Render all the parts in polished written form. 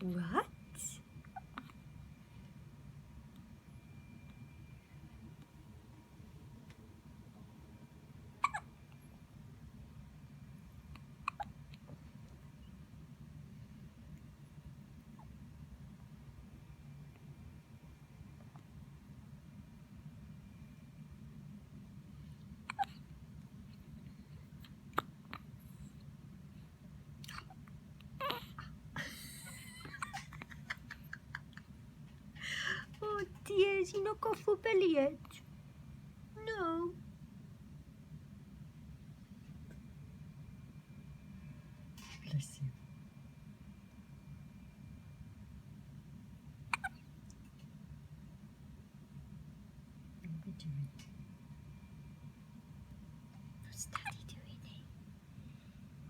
What? Oh dear, has he not got full belly yet? No. Bless you. What are we doing? What's Daddy doing, eh?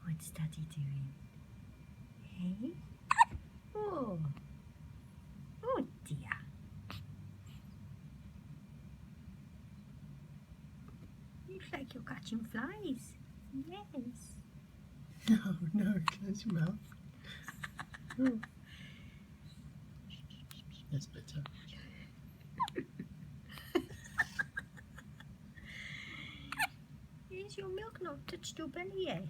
What's Daddy doing? Hey? Oh. Oh dear. Looks like you're catching flies. Yes. No, no, close your mouth. Oh. That's better. Is your milk not touched your belly yet?